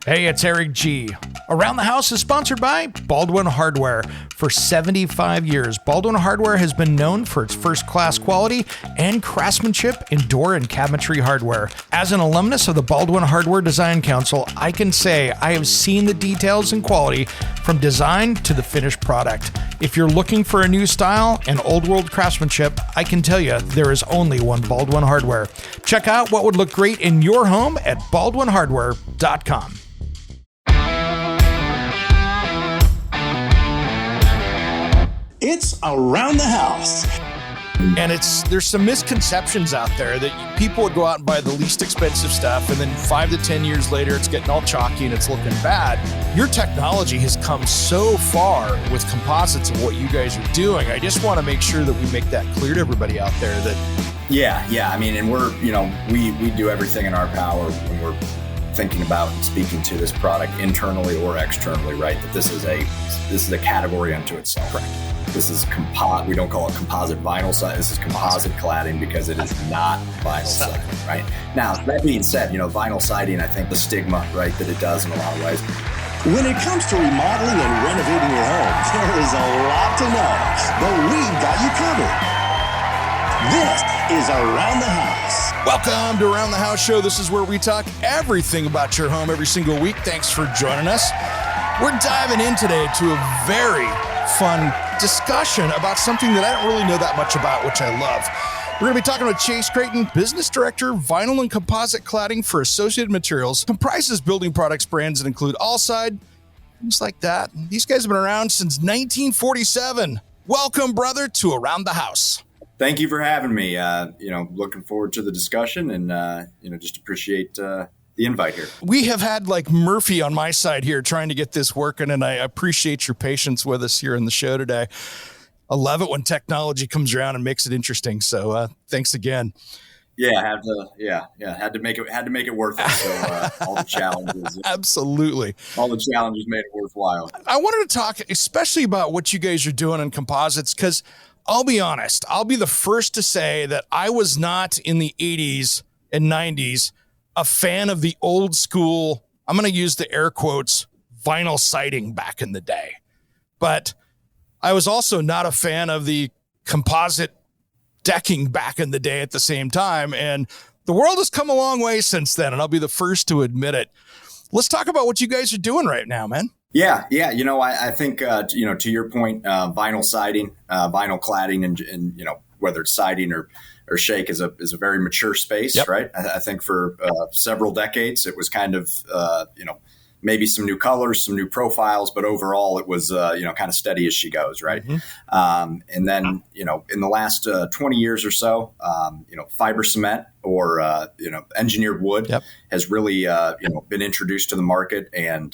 Hey, it's Eric G. Around the House is sponsored by Baldwin Hardware. For 75 years, Baldwin Hardware has been known for its first-class quality and craftsmanship in door and cabinetry hardware. As an alumnus of the Baldwin Hardware Design Council, I can say I have seen the details and quality from design to the finished product. If you're looking for a new style and old-world craftsmanship, I can tell you there is only one Baldwin Hardware. Check out what would look great in your home at baldwinhardware.com. It's Around the House. And there's some misconceptions out there that people would go out and buy the least expensive stuff, and then 5 to 10 years later, it's getting all chalky and it's looking bad. Your technology has come so far with composites and what you guys are doing. I just want to make sure that we make that clear to everybody out there that. Yeah. I mean, and we're, we do everything in our power when we're thinking about and speaking to this product internally or externally, right? That this is a category unto itself. Correct. This is we don't call it composite vinyl siding. This is composite cladding because it is not vinyl siding, right? Now, that being said, vinyl siding, I think the stigma, right, that it does in a lot of ways. When it comes to remodeling and renovating your home, there is a lot to know, but we've got you covered. This is Around the House. Welcome to Around the House Show. This is where we talk everything about your home every single week. Thanks for joining us. We're diving in today to a very fun discussion about something that I don't really know that much about, which I love. We're going to be talking with Chase Creighton, Business Director, Vinyl and Composite Cladding for Associated Materials, comprises building products brands that include Alside, things like that. These guys have been around since 1947. Welcome, brother, to Around the House. Thank you for having me. Looking forward to the discussion and, just appreciate the invite here. We have had like Murphy on my side here trying to get this working, and I appreciate your patience with us here in the show today. I love it when technology comes around and makes it interesting. So thanks again. Yeah, had to make it worth it. So all the challenges, absolutely, all the challenges made it worthwhile. I wanted to talk especially about what you guys are doing in composites, because I'll be honest, I'll be the first to say that I was not in the 80s and 90s a fan of the old school, I'm going to use the air quotes, vinyl siding back in the day. But I was also not a fan of the composite decking back in the day at the same time. And the world has come a long way since then, and I'll be the first to admit it. Let's talk about what you guys are doing right now, man. Yeah. I think, to your point, vinyl siding, vinyl cladding, and whether it's siding or shake is a very mature space, yep. Right? I think for several decades, it was kind of, maybe some new colors, some new profiles, but overall it was, kind of steady as she goes, right? Mm-hmm. And then, in the last 20 years or so, fiber cement or, engineered wood yep. has really, been introduced to the market and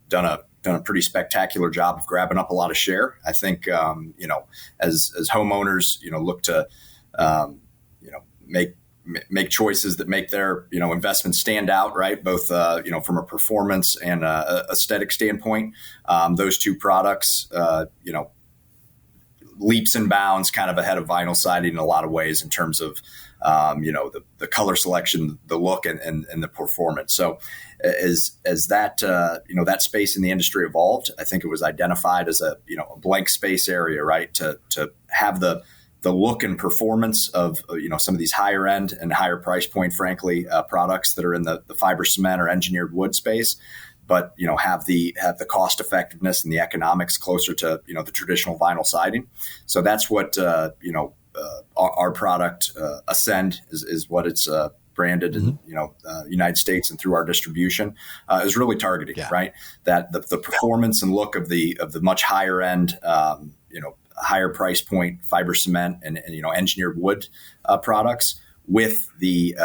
done a pretty spectacular job of grabbing up a lot of share. I think, as homeowners, look to, make choices that make their, investment stand out, right? Both, from a performance and aesthetic standpoint, those two products, leaps and bounds kind of ahead of vinyl siding in a lot of ways in terms of, the color selection, the look and the performance. So as that, that space in the industry evolved, I think it was identified as a blank space area, right? To have the look and performance of, some of these higher end and higher price point, frankly, products that are in the fiber cement or engineered wood space, but, have the cost effectiveness and the economics closer to, the traditional vinyl siding. So that's what, our product, Ascend is what it's, branded mm-hmm. in, United States and through our distribution, is really targeting, yeah. Right? That the performance and look of the much higher end, higher price point fiber cement and engineered wood products with the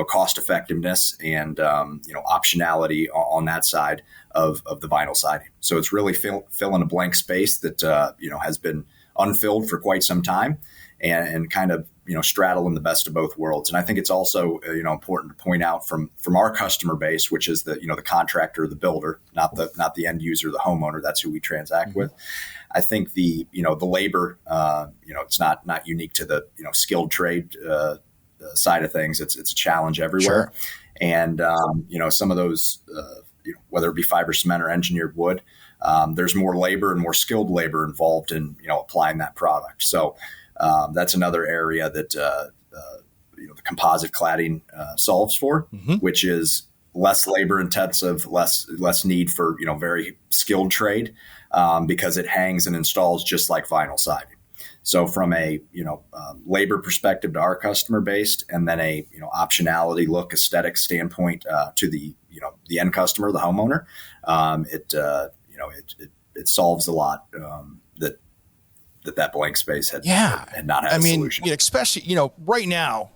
cost effectiveness and optionality on that side of the vinyl siding. So it's really filling a blank space that has been unfilled for quite some time and kind of straddling the best of both worlds. And I think it's also important to point out from our customer base, which is the contractor, the builder, not the end user, the homeowner. That's who we transact mm-hmm. with. I think the labor, it's not unique to the, skilled trade side of things. It's a challenge everywhere. Sure. And, some of those, whether it be fiber cement or engineered wood, there's more labor and more skilled labor involved in, applying that product. So that's another area that, the composite cladding solves for, which is less labor intensive, less need for, very skilled trade, because it hangs and installs just like vinyl siding. So from a, labor perspective to our customer base, and then a, optionality look, aesthetic standpoint, to the, the end customer, the homeowner, it solves a lot, that blank space had not had a solution. Especially, right now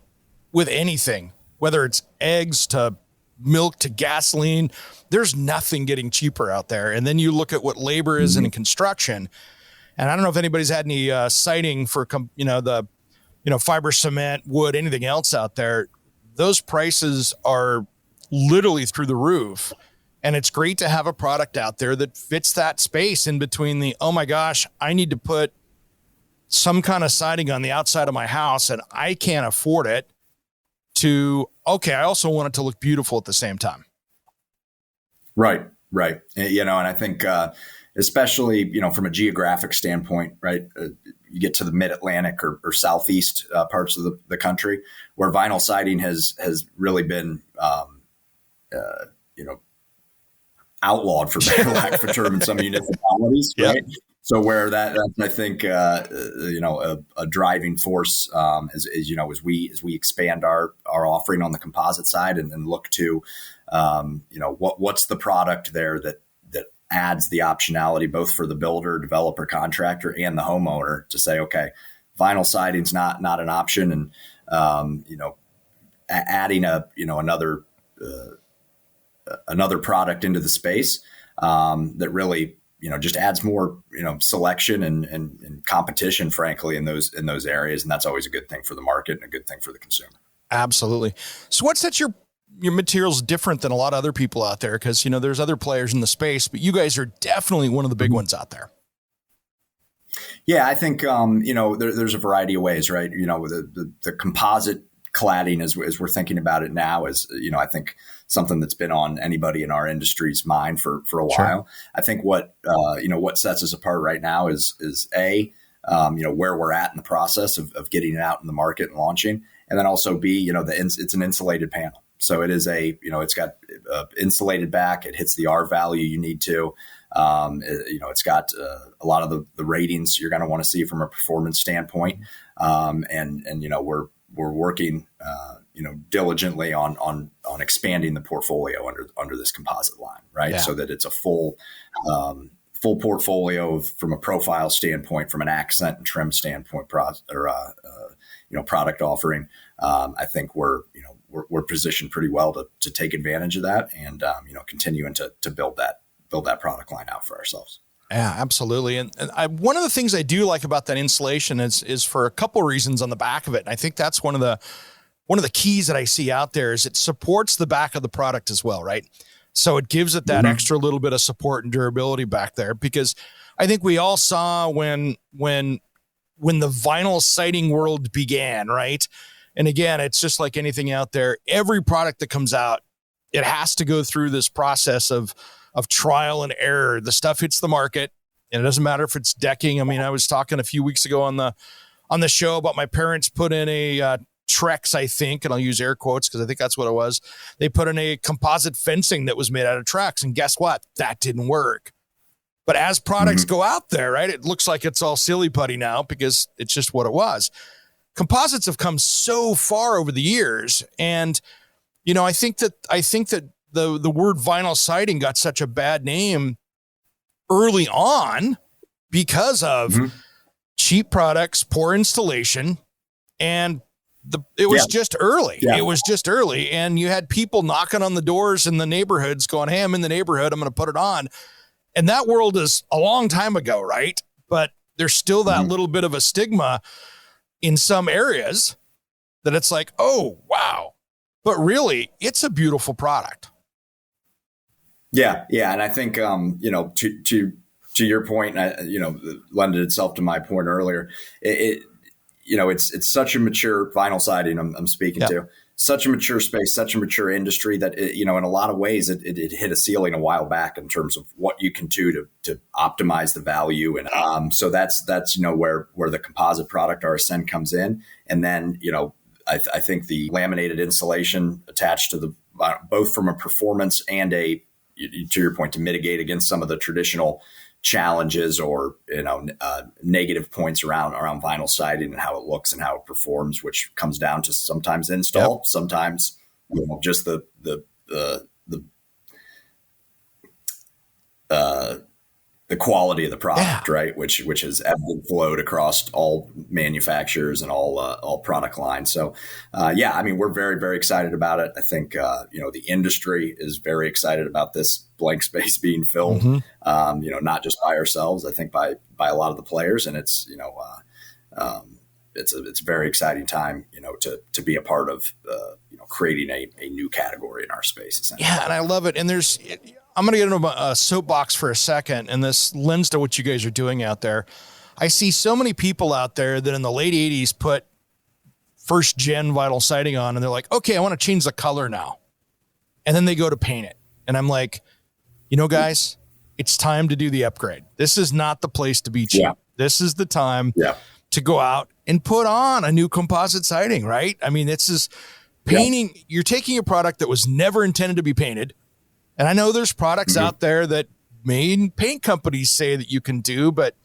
with anything, whether it's eggs to milk to gasoline, there's nothing getting cheaper out there. And then you look at what labor is in construction. And I don't know if anybody's had any siding for, the fiber cement, wood, anything else out there. Those prices are literally through the roof. And it's great to have a product out there that fits that space in between the, oh my gosh, I need to put some kind of siding on the outside of my house and I can't afford it, to, okay, I also want it to look beautiful at the same time. Right. And I think, especially, from a geographic standpoint, right, you get to the mid-Atlantic or southeast parts of the country where vinyl siding has really been, outlawed, for lack of a term, in some municipalities, right? Yep. So where that's, I think, a driving force, as we expand our offering on the composite side and look to, what's the product there that adds the optionality both for the builder, developer, contractor, and the homeowner to say, okay, vinyl siding's not an option, and adding another product into the space that really just adds more selection and competition, frankly, in those areas, and that's always a good thing for the market and a good thing for the consumer. Absolutely. So what sets your materials different than a lot of other people out there? Because there's other players in the space, but you guys are definitely one of the big ones out there. Yeah, I think there's a variety of ways, right? The composite cladding, as we're thinking about it now, is I think something that's been on anybody in our industry's mind for a while. Sure. I think what sets us apart right now is where we're at in the process of getting it out in the market and launching, and then also B, it's an insulated panel. So it is it's got insulated back. It hits the R value you need to. It's got a lot of the ratings you're going to want to see from a performance standpoint. We're working, diligently on expanding the portfolio under this composite line, right? Yeah. So that it's a full portfolio from a profile standpoint, from an accent and trim standpoint, product offering. I think we're positioned pretty well to take advantage of that and continuing to build that product line out for ourselves. Yeah, absolutely. And one of the things I do like about that insulation is for a couple of reasons on the back of it. And I think that's one of the keys that I see out there is it supports the back of the product as well, right? So it gives it that extra little bit of support and durability back there, because I think we all saw when the vinyl siding world began, right? And again, it's just like anything out there. Every product that comes out, it has to go through this process of trial and error. The stuff hits the market, and it doesn't matter if it's decking. I mean, I was talking a few weeks ago on the show about my parents put in a Trex, I think, and I'll use air quotes because I think that's what it was. They put in a composite fencing that was made out of Trex, and guess what? That didn't work. But as products go out there, right, it looks like it's all silly putty now because it's just what it was. Composites have come so far over the years, and I think that the word vinyl siding got such a bad name early on because of cheap products, poor installation, and it was just early. Yeah. It was just early, and you had people knocking on the doors in the neighborhoods going, hey, I'm in the neighborhood, I'm going to put it on. And that world is a long time ago, right? But there's still that little bit of a stigma in some areas that it's like, oh, wow. But really, it's a beautiful product. Yeah. And I think, to your point, lended itself to my point earlier, it's such a mature vinyl siding I'm speaking to. such a mature space, such a mature industry that in a lot of ways it hit a ceiling a while back in terms of what you can do to optimize the value, and so that's where the composite product, our Ascend, comes in, and then I think the laminated insulation attached to the both from a performance and to your point, to mitigate against some of the traditional challenges or negative points around vinyl siding and how it looks and how it performs, which comes down to sometimes install, sometimes just the quality of the product, right? Which has ebbed and flowed across all manufacturers and all product lines. So, we're very, very excited about it. I think, the industry is very excited about this blank space being filled, not just by ourselves, I think by a lot of the players. And it's, it's a very exciting time, to be a part of, creating a new category in our space, essentially. Yeah. And I love it. And I'm going to get into a soapbox for a second, and this lends to what you guys are doing out there. I see so many people out there that in the late 80s put first gen vinyl siding on, and they're like, okay, I want to change the color now. And then they go to paint it. And I'm like, guys, it's time to do the upgrade. This is not the place to be cheap. Yeah. This is the time to go out and put on a new composite siding, right? I mean, this is painting. You're taking a product that was never intended to be painted. And I know there's products out there that main paint companies say that you can do, but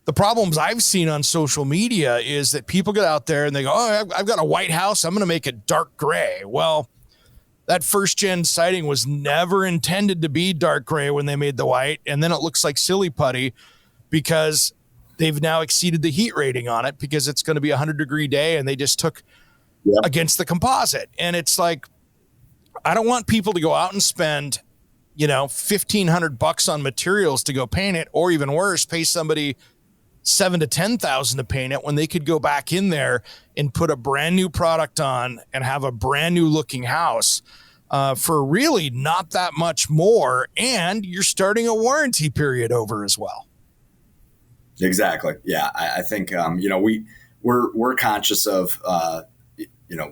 the problems I've seen on social media is that people get out there and they go, oh, I've got a white house, I'm going to make it dark gray. Well, that first gen siding was never intended to be dark gray when they made the white. And then it looks like silly putty because they've now exceeded the heat rating on it because it's going to be a 100-degree day and they just took against the composite. And it's like, I don't want people to go out and spend, $1,500 on materials to go paint it, or even worse, pay somebody $7,000 to $10,000 to paint it when they could go back in there and put a brand new product on and have a brand new looking house for really not that much more. And you're starting a warranty period over as well. Exactly. Yeah. I think, we're conscious of,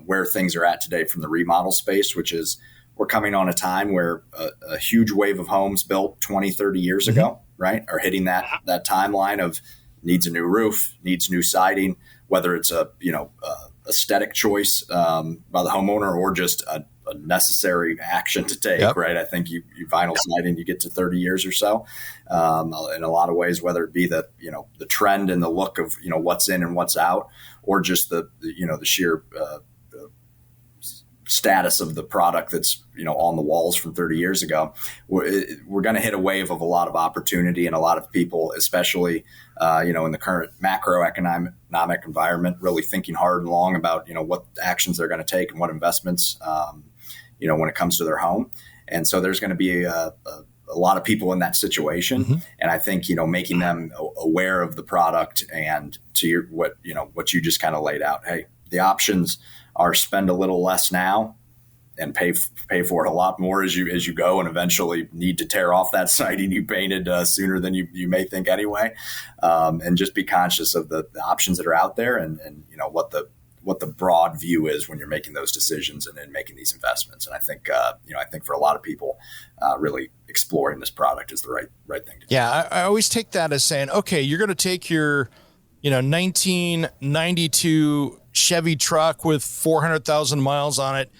where things are at today from the remodel space, which is we're coming on a time where a huge wave of homes built 20, 30 years ago, right, are hitting that timeline of needs a new roof, needs new siding, whether it's a aesthetic choice by the homeowner or just a necessary action to take, right? I think you vinyl siding, you get to 30 years or so in a lot of ways, whether it be the trend and the look of, what's in and what's out, or just the sheer status of the product that's, on the walls from 30 years ago. We're going to hit a wave of a lot of opportunity, and a lot of people, especially, in the current macroeconomic environment, really thinking hard and long about, what actions they're going to take and what investments, when it comes to their home. And so there's going to be a lot of people in that situation. And I think, making them aware of the product and to what you just kind of laid out. Hey, the options are spend a little less now and pay for it a lot more as you go, and eventually need to tear off that siding you painted sooner than you may think anyway. And just be conscious of the options that are out there and what the broad view is when you're making those decisions and making these investments. And I think, I think for a lot of people, really exploring this product is the right thing to do. Yeah. I always take that as saying, okay, you're going to take your, 1992 Chevy truck with 400,000 miles on it.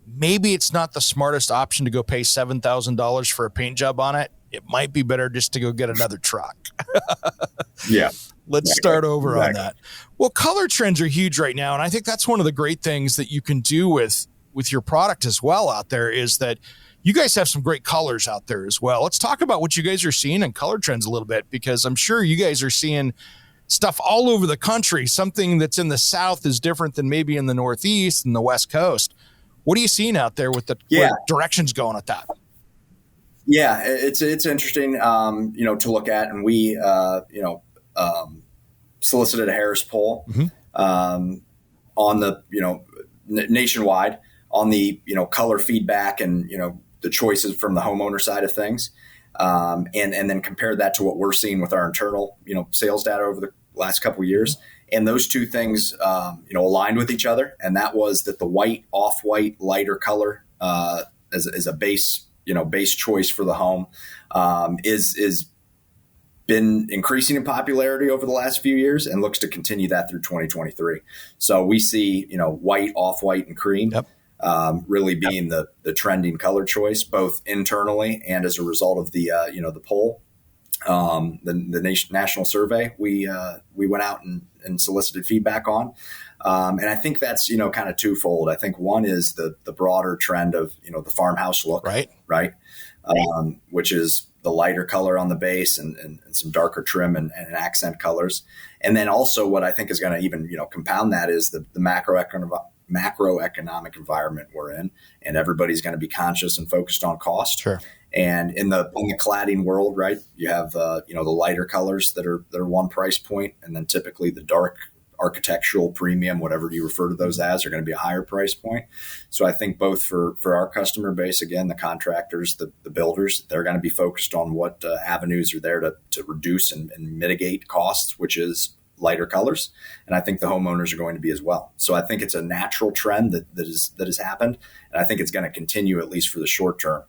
Maybe it's not the smartest option to go pay $7,000 for a paint job on it. It might be better just to go get another truck. Let's start over on that. Well, color trends are huge right now. And I think that's one of the great things that you can do with your product as well out there is that you guys have some great colors out there as well. Let's talk about what you guys are seeing in color trends a little bit, because I'm sure you guys are seeing stuff all over the country. Something that's in the South is different than maybe in the Northeast and the West Coast. What are you seeing out there with where directions going at that? Yeah, it's interesting, to look at. And we, solicited a Harris poll on the, nationwide on the, color feedback and, the choices from the homeowner side of things. And then compare that to what we're seeing with our internal, sales data over the last couple of years. And those two things, aligned with each other. And that was that the white, off-white, lighter color as a base choice for the home is been increasing in popularity over the last few years and looks to continue that through 2023. So we see, white, off-white, and cream. Yep. Really being the trending color choice, both internally and as a result of the poll, the national survey we went out and solicited feedback on. And I think that's, kind of twofold. I think one is the broader trend of, the farmhouse look, right. Which is the lighter color on the base and some darker trim and accent colors. And then also what I think is going to even, compound that is the macroeconomic environment we're in, and everybody's going to be conscious and focused on cost. Sure. And in the cladding world, right, you have the lighter colors that are one price point, and then typically the dark architectural premium, whatever you refer to those as, are going to be a higher price point. So I think both for our customer base, again, the contractors, the builders, they're going to be focused on what avenues are there to reduce and mitigate costs, which is lighter colors. And I think the homeowners are going to be as well. So I think it's a natural trend that has happened. And I think it's going to continue, at least for the short term,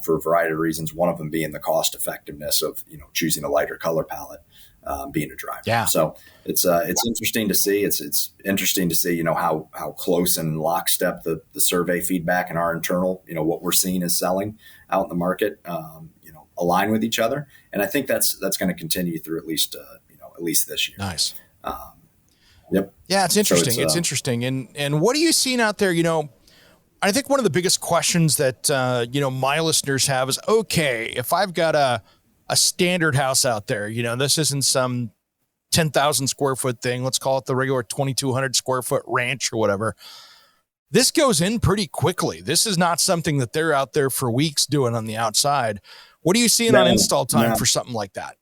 for a variety of reasons. One of them being the cost effectiveness of, choosing a lighter color palette, being a driver. Yeah. So it's interesting to see. It's interesting to see, how close and lockstep the survey feedback and our internal, what we're seeing is selling out in the market, align with each other. And I think that's going to continue through at least this year. Nice. Yep. Yeah, it's interesting. So it's interesting. And what are you seeing out there? I think one of the biggest questions that, my listeners have is, okay, if I've got a standard house out there, this isn't some 10,000 square foot thing. Let's call it the regular 2,200 square foot ranch or whatever. This goes in pretty quickly. This is not something that they're out there for weeks doing on the outside. What are you seeing on install time for something like that?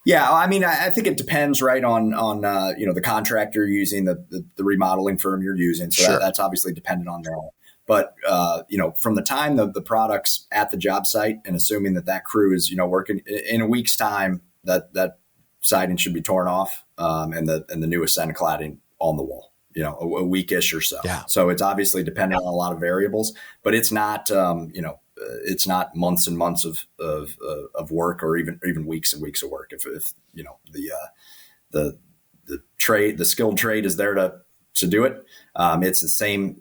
Yeah, I mean, I think it depends, right, on the contractor using the remodeling firm you're using. So Sure. That's obviously dependent on their own. But from the time the product's at the job site, and assuming that crew is working in a week's time, that siding should be torn off, and the new Ascend cladding on the wall. A weekish or so. Yeah. So it's obviously dependent on a lot of variables, but it's not it's not months and months of work, or even weeks and weeks of work. If the trade, the skilled trade is there to do it, it's the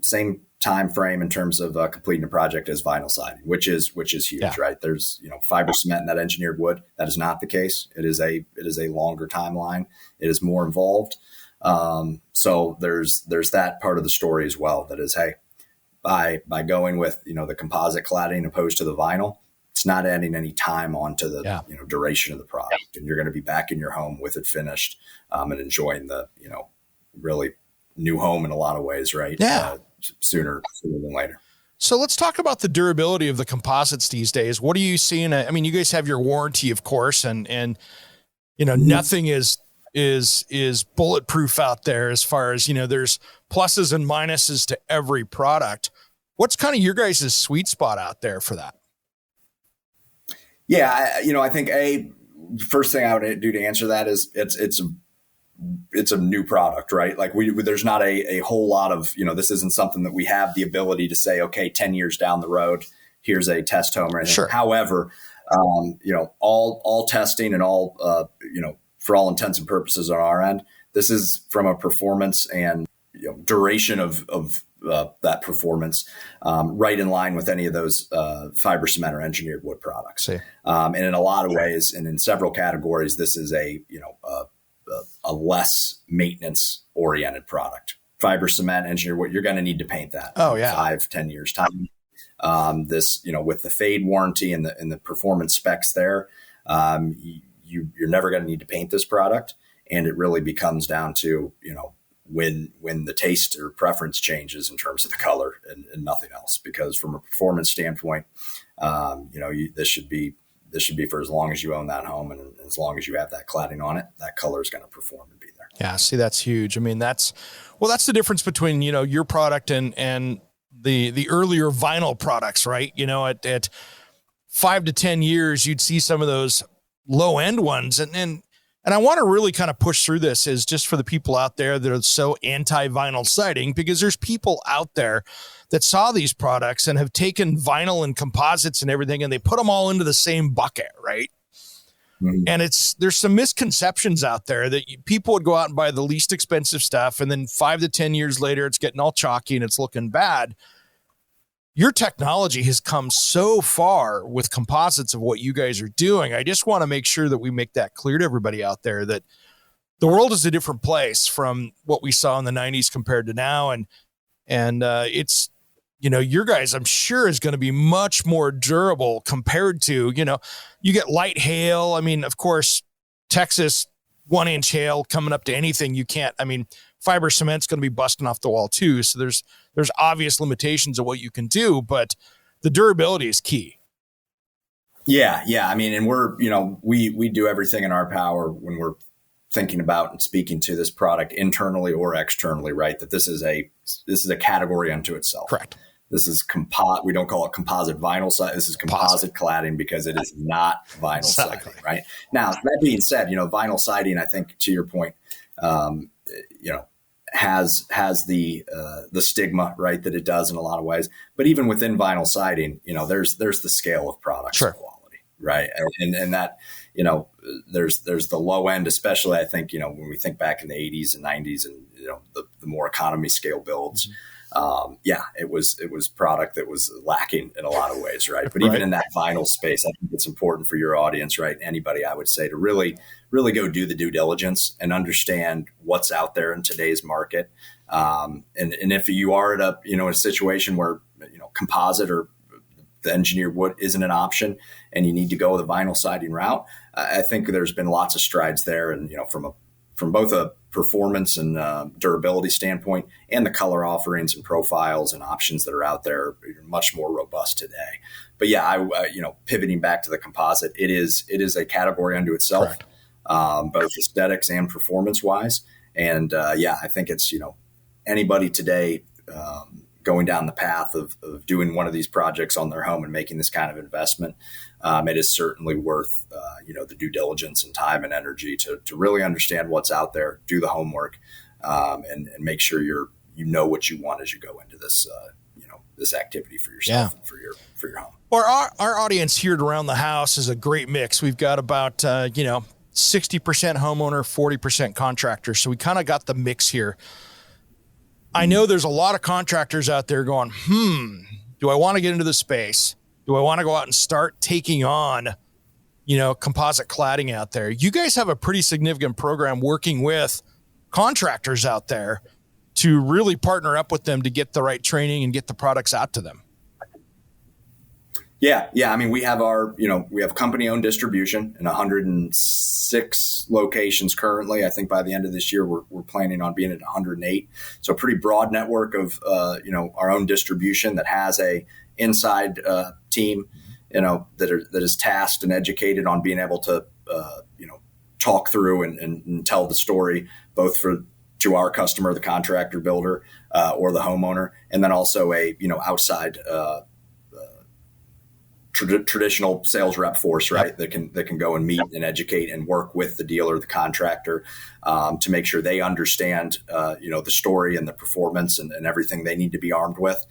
same time frame in terms of completing a project as vinyl siding, which is huge, Yeah. right? There's fiber cement and that engineered wood. That is not the case. It is a longer timeline. It is more involved. So there's that part of the story as well. That is, hey, by going with, the composite cladding opposed to the vinyl, it's not adding any time onto the duration of the product. And you're going to be back in your home with it finished, and enjoying the, really new home in a lot of ways, right? Yeah. Sooner than later. So let's talk about the durability of the composites these days. What are you seeing? I mean, you guys have your warranty, of course, and nothing is bulletproof out there as far as, there's pluses and minuses to every product. What's kind of your guys' sweet spot out there for that? Yeah. I think first thing I would do to answer that is it's a new product, right? Like there's not a whole lot of, this isn't something that we have the ability to say, okay, 10 years down the road, here's a test home or anything. Sure. However, all testing and all, for all intents and purposes on our end, this is from a performance and duration of that performance, right in line with any of those fiber cement or engineered wood products. And in a lot of ways, and in several categories, this is a less maintenance oriented product. Fiber cement, engineered wood, you're going to need to paint that. Oh yeah. 5-10 years time. This, with the fade warranty and the performance specs there, you're never going to need to paint this product. And it really becomes down to, when the taste or preference changes in terms of the color and nothing else. Because from a performance standpoint, this should be for as long as you own that home, and as long as you have that cladding on it, that color is going to perform and be there. Yeah. See, that's huge. I mean, that's the difference between, your product and the earlier vinyl products, right? At 5 to 10 years, you'd see some of those low end ones. And and I want to really kind of push through this, is just for the people out there that are so anti-vinyl siding, because there's people out there that saw these products and have taken vinyl and composites and everything, and they put them all into the same bucket, right? Mm-hmm. And there's some misconceptions out there that people would go out and buy the least expensive stuff, and then 5 to 10 years later, it's getting all chalky and it's looking bad. Your technology has come so far with composites of what you guys are doing. I just want to make sure that we make that clear to everybody out there that the world is a different place from what we saw in the 90s compared to now. And it's, your guys, I'm sure, is going to be much more durable compared to, you get light hail. I mean, of course, Texas 1-inch hail coming up to anything you can't. I mean, fiber cement's going to be busting off the wall too. So there's obvious limitations of what you can do, but the durability is key. Yeah. I mean, and we're, we do everything in our power when we're thinking about and speaking to this product internally or externally, right? That this is a category unto itself. Correct. This is we don't call it composite vinyl siding. This is composite cladding because it is not vinyl siding, right? Now, that being said, vinyl siding, I think, to your point, has the stigma, right, that it does in a lot of ways. But even within vinyl siding, there's the scale of product quality, right? And that, there's the low end, especially, I think, when we think back in the 80s and 90s and, the more economy scale builds, it was product that was lacking in a lot of ways, right? But even in that vinyl space, I think it's important for your audience, right? Anybody, I would say, to really go do the due diligence and understand what's out there in today's market. And if you are at a situation where, composite or the engineered wood isn't an option and you need to go the vinyl siding route, I think there's been lots of strides there. And, from both a performance and durability standpoint and the color offerings and profiles and options that are out there are much more robust today. But pivoting back to the composite, it is a category unto itself, both aesthetics and performance wise. And I think it's, anybody today going down the path of doing one of these projects on their home and making this kind of investment, it is certainly worth, the due diligence and time and energy to really understand what's out there, do the homework, and make sure you know what you want as you go into this, this activity for yourself and for your home. Or our audience here at Around the House is a great mix. We've got about, 60% homeowner, 40% contractor. So we kind of got the mix here. I know there's a lot of contractors out there going, do I want to get into the space? Do I want to go out and start taking on, composite cladding out there? You guys have a pretty significant program working with contractors out there to really partner up with them to get the right training and get the products out to them. Yeah. I mean, we have we have company-owned distribution in 106 locations currently. I think by the end of this year, we're planning on being at 108. So a pretty broad network of, our own distribution that has a inside team, that is tasked and educated on being able to, talk through and tell the story, both to our customer, the contractor builder, or the homeowner, and then also a, outside traditional sales rep force, right? That can go and meet and educate and work with the dealer, the contractor, to make sure they understand, the story and the performance and everything they need to be armed with,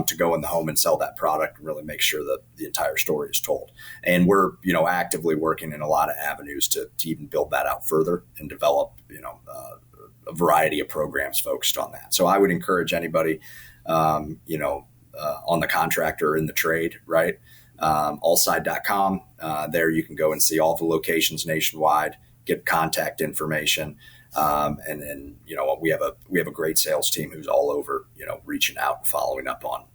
to go in the home and sell that product and really make sure that the entire story is told. And we're, actively working in a lot of avenues to even build that out further and develop, a variety of programs focused on that. So I would encourage anybody, on the contractor in the trade, right? Alside.com. There you can go and see all the locations nationwide, get contact information. And we have a great sales team who's all over, reaching out and following up on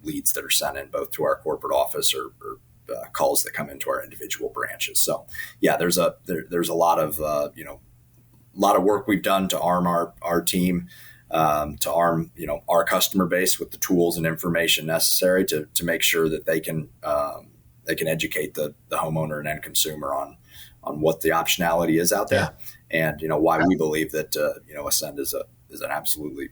leads that are sent in both to our corporate office or calls that come into our individual branches. So there's a lot of, work we've done to arm our team, to arm, our customer base with the tools and information necessary to make sure that they can educate the homeowner and end consumer on what the optionality is out there, and why we believe that Ascend is an absolutely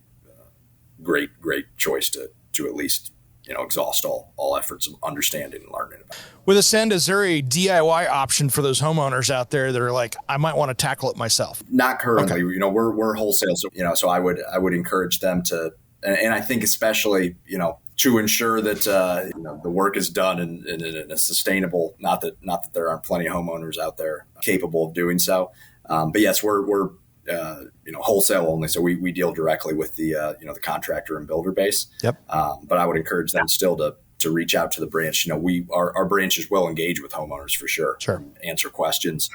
great choice to at least exhaust all efforts of understanding and learning about it. With Ascend, is there a DIY option for those homeowners out there that are like, I might want to tackle it myself? Not currently. Okay. We're wholesale, so I would encourage them to, and I think especially to ensure that the work is done in a sustainable. Not that there aren't plenty of homeowners out there capable of doing so, but yes, we're wholesale only, so we deal directly with the the contractor and builder base. Yep. But I would encourage them still to reach out to the branch. Our branches will engage with homeowners for sure. Sure. Answer questions.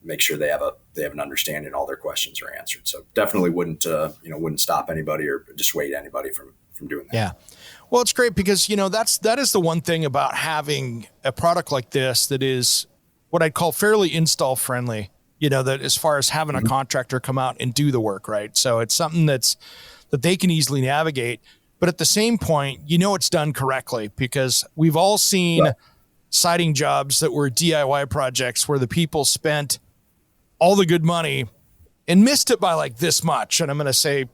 Make sure they have an understanding, all their questions are answered. So definitely wouldn't stop anybody or dissuade anybody from doing that. Yeah. Well, it's great because, that is the one thing about having a product like this that is what I'd call fairly install friendly, that as far as having a contractor come out and do the work, right? So it's something that they can easily navigate. But at the same point, it's done correctly because we've all seen siding jobs that were DIY projects where the people spent all the good money and missed it by like this much. And I'm going to say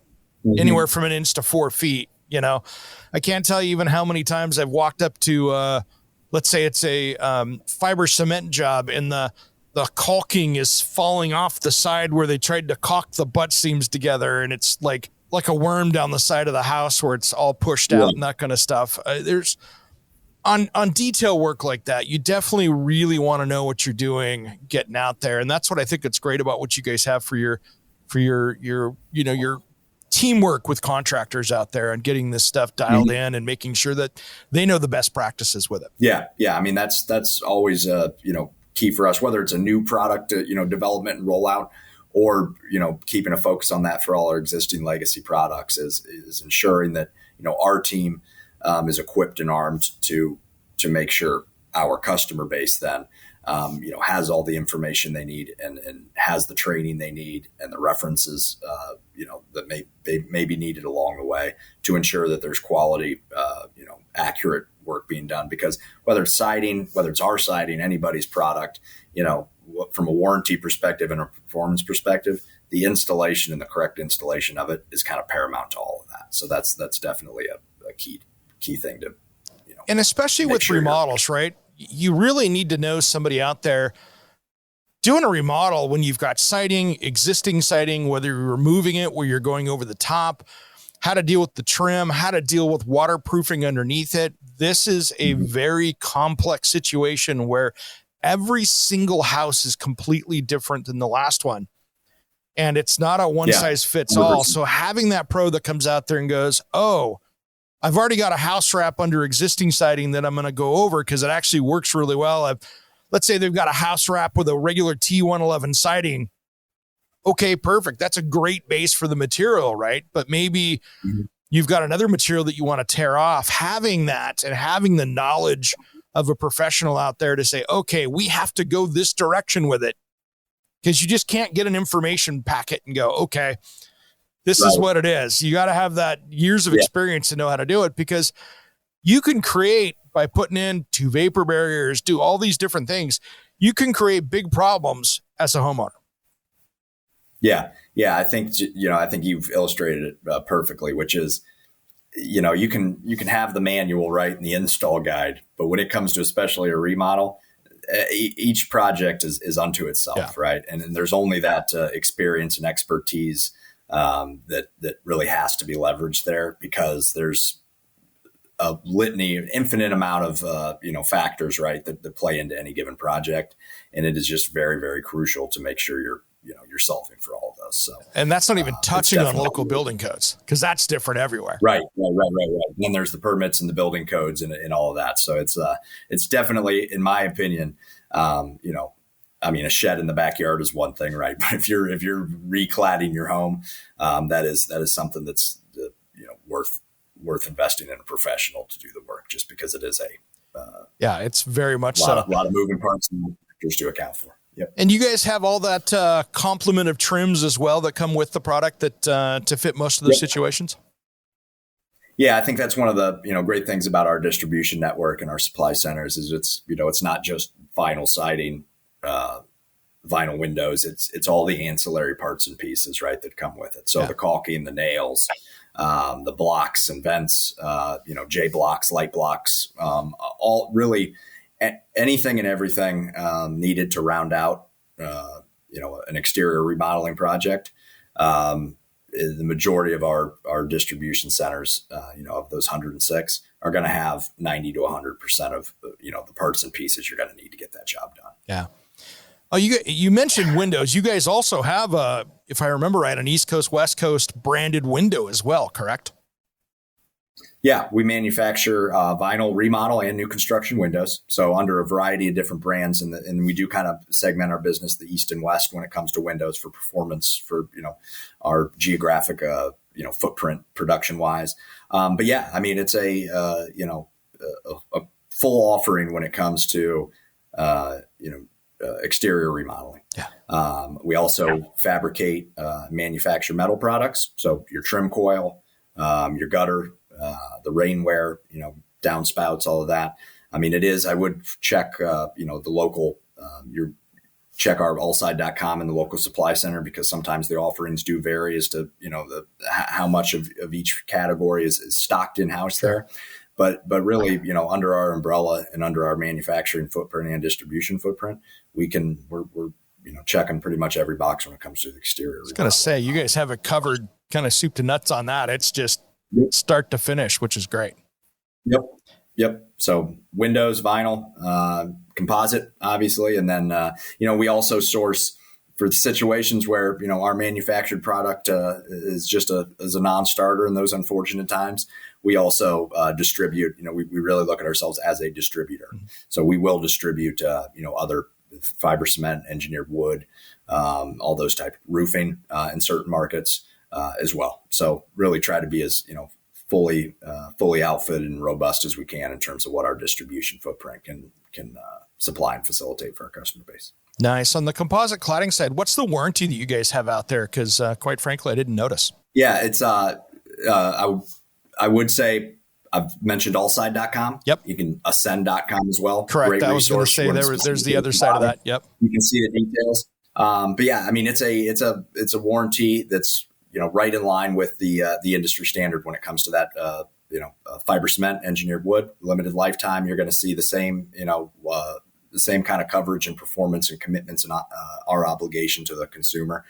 anywhere from an inch to 4 feet. I can't tell you even how many times I've walked up to, let's say it's a fiber cement job and the caulking is falling off the side where they tried to caulk the butt seams together. And it's like a worm down the side of the house where it's all pushed out and that kind of stuff. There's on detail work like that, you definitely really want to know what you're doing getting out there. And that's what I think it's great about what you guys have for your teamwork with contractors out there and getting this stuff dialed in and making sure that they know the best practices with it. Yeah. I mean, that's always key for us, whether it's a new product, development and rollout, or keeping a focus on that for all our existing legacy products is ensuring that our team is equipped and armed to make sure our customer base then has all the information they need and has the training they need and the references that may be needed along the way to ensure that there's quality accurate work being done. Because whether it's siding, whether it's our siding, anybody's product, from a warranty perspective and a performance perspective, the installation and the correct installation of it is kind of paramount to all of that. So that's definitely a key thing to, and especially with remodels, right? You really need to know somebody out there doing a remodel when you've got siding, existing siding, whether you're removing it, where you're going over the top, how to deal with the trim, how to deal with waterproofing underneath it. This is a very complex situation where every single house is completely different than the last one. And it's not a one size fits all. So having that pro that comes out there and goes, oh, I've already got a house wrap under existing siding that I'm going to go over because it actually works really well. Let's say they've got a house wrap with a regular T111 siding. Okay, perfect. That's a great base for the material, right? But maybe you've got another material that you want to tear off. Having that and having the knowledge of a professional out there to say, okay, we have to go this direction with it, because you just can't get an information packet and go, okay, this is what it is. You got to have that years of experience to know how to do it, because you can create, by putting in 2 vapor barriers, do all these different things, you can create big problems as a homeowner. Yeah. I think you've illustrated it perfectly, which is, you can have the manual, right, and the install guide, but when it comes to especially a remodel, each project is unto itself, right? And there's only that experience and expertise that really has to be leveraged there, because there's a litany, an infinite amount of factors, right, that play into any given project, and it is just very, very crucial to make sure you're solving for all of those. So, and that's not even touching on local building codes, because that's different everywhere. Right. And then there's the permits and the building codes and all of that. So it's definitely, in my opinion, a shed in the backyard is one thing, right? But if you're recladding your home, that is something that's worth investing in a professional to do the work, just because it is it's very much a lot of moving parts and factors to account for. Yep. And you guys have all that complement of trims as well that come with the product that to fit most of those situations. Yeah, I think that's one of the great things about our distribution network and our supply centers is it's not just vinyl siding, vinyl windows. It's all the ancillary parts and pieces, right, that come with it. So the caulking, the nails, the blocks and vents, J blocks, light blocks, all really anything and everything needed to round out, an exterior remodeling project. The majority of our distribution centers, of those 106 are going to have 90 to 100% of, the parts and pieces you're going to need to get that job done. Yeah. Oh, you mentioned windows. You guys also have if I remember right, an East Coast, West Coast branded window as well, correct? Yeah, we manufacture vinyl remodel and new construction windows. So under a variety of different brands, and we do kind of segment our business the East and West when it comes to windows for performance, for our geographic footprint production wise. But yeah, I mean it's a full offering when it comes to exterior remodeling. Yeah. We also fabricate, manufacture metal products. So your trim coil, your gutter, the rainwear, downspouts, all of that. I mean, I would check, the local, check our alside.com and the local supply center, because sometimes the offerings do vary as to, how much of each category is stocked in house there. But really, under our umbrella and under our manufacturing footprint and distribution footprint, we're checking pretty much every box when it comes to the exterior. I was going to say, you guys have it covered kind of soup to nuts on that. It's just start to finish, which is great. Yep. So windows, vinyl, composite, obviously. And then, we also source for the situations where, our manufactured product is just as a non-starter in those unfortunate times. We also distribute, we really look at ourselves as a distributor. Mm-hmm. So we will distribute, other fiber cement, engineered wood, all those type of roofing in certain markets as well. So really try to be as, fully outfitted and robust as we can in terms of what our distribution footprint can supply and facilitate for our customer base. Nice. On the composite cladding side, what's the warranty that you guys have out there? Because quite frankly, I didn't notice. Yeah, it's I would say I've mentioned alside.com. Yep. You can ascend.com as well. Correct. Great I was going to say there's the other side of that. Yep. You can see the details. But yeah, I mean, it's a warranty that's, right in line with the industry standard when it comes to that, fiber cement, engineered wood, limited lifetime. You're going to see the same, the same kind of coverage and performance and commitments and our obligation to the consumer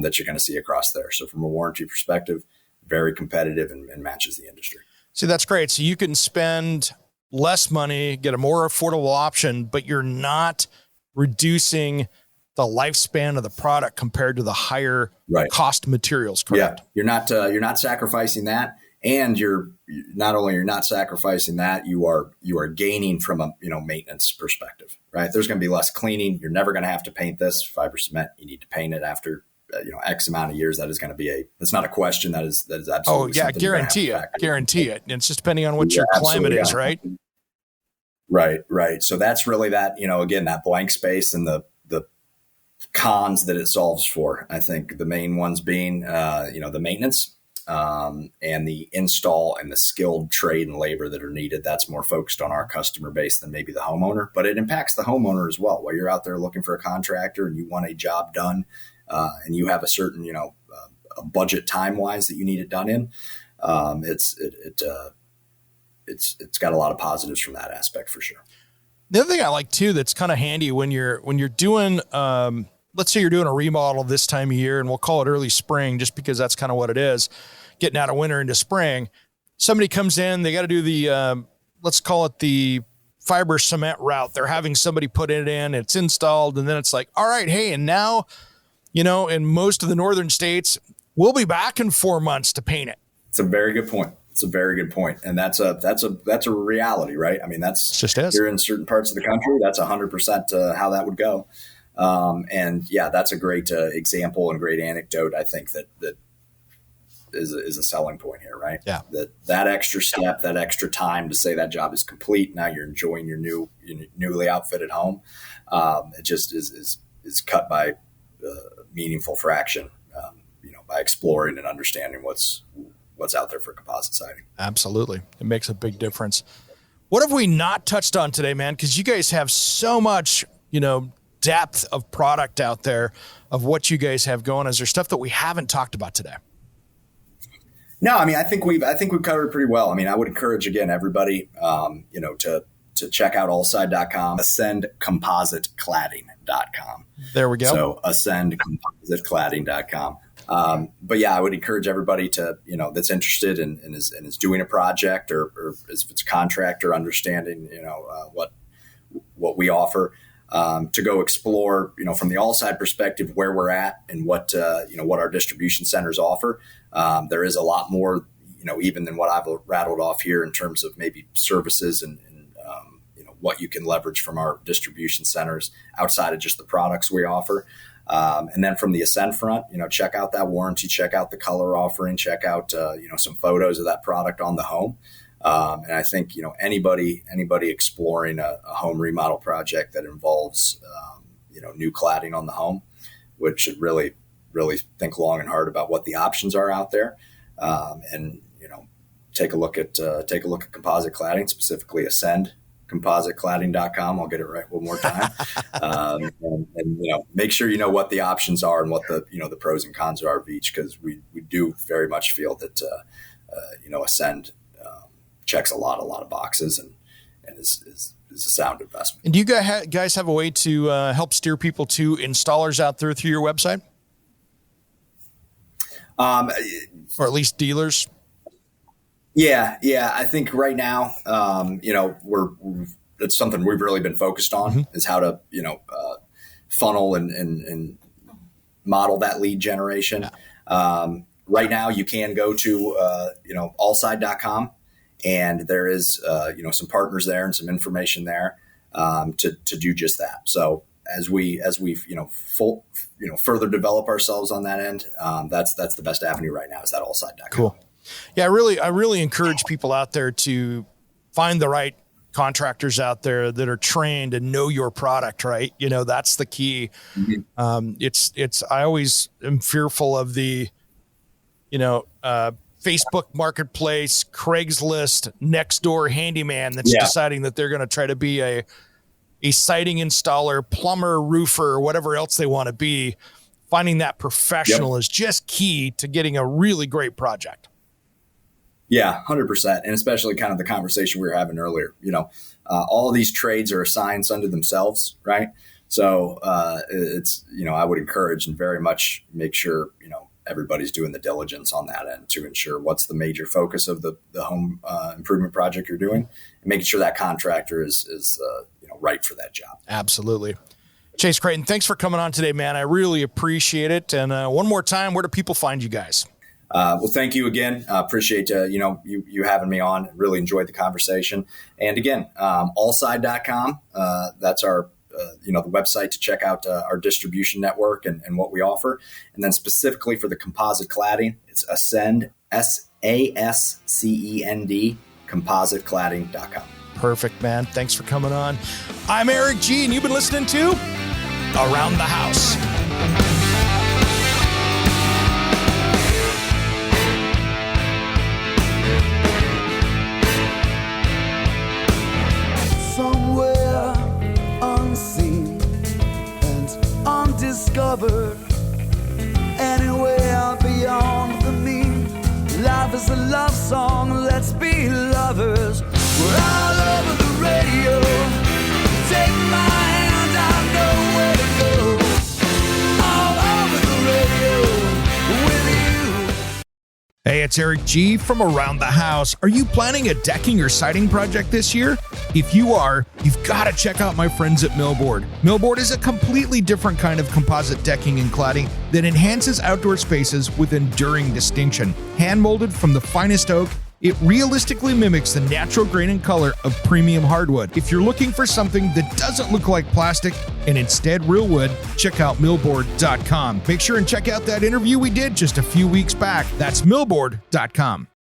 that you're going to see across there. So from a warranty perspective, very competitive and matches the industry. See, that's great. So you can spend less money, get a more affordable option, but you're not reducing the lifespan of the product compared to the higher cost materials. Correct? Yeah, you're not sacrificing that, and you're not sacrificing that. You are gaining from a maintenance perspective, right? There's going to be less cleaning. You're never going to have to paint this fiber cement. You need to paint it after X amount of years. That is going to be that's not a question. That is absolutely. Oh yeah, guarantee it. And it's just depending on what your climate is, right? Right. So that's really that, again, that blank space and the cons that it solves for. I think the main ones being, the maintenance and the install and the skilled trade and labor that are needed. That's more focused on our customer base than maybe the homeowner, but it impacts the homeowner as well. While you're out there looking for a contractor and you want a job done, and you have a certain, a budget time wise that you need it done in, it's got a lot of positives from that aspect for sure. The other thing I like too, that's kind of handy when you're doing, let's say you're doing a remodel this time of year, and we'll call it early spring, just because that's kind of what it is, getting out of winter into spring. Somebody comes in, they got to do the, let's call it the fiber cement route. They're having somebody put it in, it's installed, and then it's like, all right, hey, and now, in most of the northern states, we'll be back in 4 months to paint it. It's a very good point. And that's a reality, right? I mean, that's just here in certain parts of the country, that's 100% how that would go. And yeah, that's a great example and great anecdote. I think that is a selling point here, right? Yeah. That extra step, that extra time to say that job is complete. Now you're enjoying your newly outfitted home. It just is cut by meaningful fraction, by exploring and understanding what's out there for composite siding. Absolutely. It makes a big difference. What have we not touched on today, man? Because you guys have so much, depth of product out there of what you guys have going. Is there stuff that we haven't talked about today? No, I mean, I think we've covered it pretty well. I mean, I would encourage again everybody, to check out alside.com, ascendcompositecladding.com. There we go. So ascendcompositecladding.com. But yeah, I would encourage everybody to, that's interested and is doing a project or if it's a contractor, understanding, what we offer, to go explore, from the Alside perspective, where we're at and what our distribution centers offer. There is a lot more, even than what I've rattled off here in terms of maybe services and what you can leverage from our distribution centers outside of just the products we offer. And then from the Ascend front, check out that warranty, check out the color offering, check out, some photos of that product on the home. And I think, anybody exploring a home remodel project that involves, new cladding on the home, should really, really think long and hard about what the options are out there. And, take a look at composite cladding, specifically Ascend. compositecladding.com. I'll get it right one more time. And make sure you know what the options are and what the pros and cons are of each, because we do very much feel that Ascend checks a lot of boxes and is a sound investment. And do you guys have a way to help steer people to installers out there through your website? Or at least dealers? Yeah. I think right now, it's something we've really been focused on, is how to, funnel and model that lead generation. Yeah. Right now you can go to, alside.com, and there is, some partners there and some information there, to do just that. So as we've, further develop ourselves on that end, that's the best avenue right now, is that alside.com. Cool. Yeah, I really encourage people out there to find the right contractors out there that are trained and know your product, right? That's the key. Mm-hmm. I always am fearful of the, Facebook Marketplace, Craigslist, next door handyman that's deciding that they're going to try to be a siding installer, plumber, roofer, whatever else they want to be. Finding that professional is just key to getting a really great project. Yeah, 100%. And especially kind of the conversation we were having earlier, all of these trades are assigned unto themselves, right? So it's, I would encourage and very much make sure, everybody's doing the diligence on that end to ensure what's the major focus of the home improvement project you're doing, and making sure that contractor is right for that job. Absolutely. Chase Creighton, thanks for coming on today, man. I really appreciate it. And one more time, where do people find you guys? Well, thank you again. Appreciate, you having me on. Really enjoyed the conversation. And again, alside.com, that's our, the website to check out our distribution network and what we offer. And then specifically for the composite cladding, it's Ascend, SASCEND, compositecladding.com. Perfect, man. Thanks for coming on. I'm Eric G, and you've been listening to Around the House. Somewhere unseen and undiscovered, anywhere beyond the mean. Life is a love song, let's be lovers. We're all over the radio. Take my hand, I know where to go. All over the radio with you. Hey, it's Eric G from Around the House. Are you planning a decking or siding project this year? If you are, you've got to check out my friends at Millboard. Millboard is a completely different kind of composite decking and cladding that enhances outdoor spaces with enduring distinction. Hand-molded from the finest oak, it realistically mimics the natural grain and color of premium hardwood. If you're looking for something that doesn't look like plastic and instead real wood, check out millboard.com. Make sure and check out that interview we did just a few weeks back. That's millboard.com.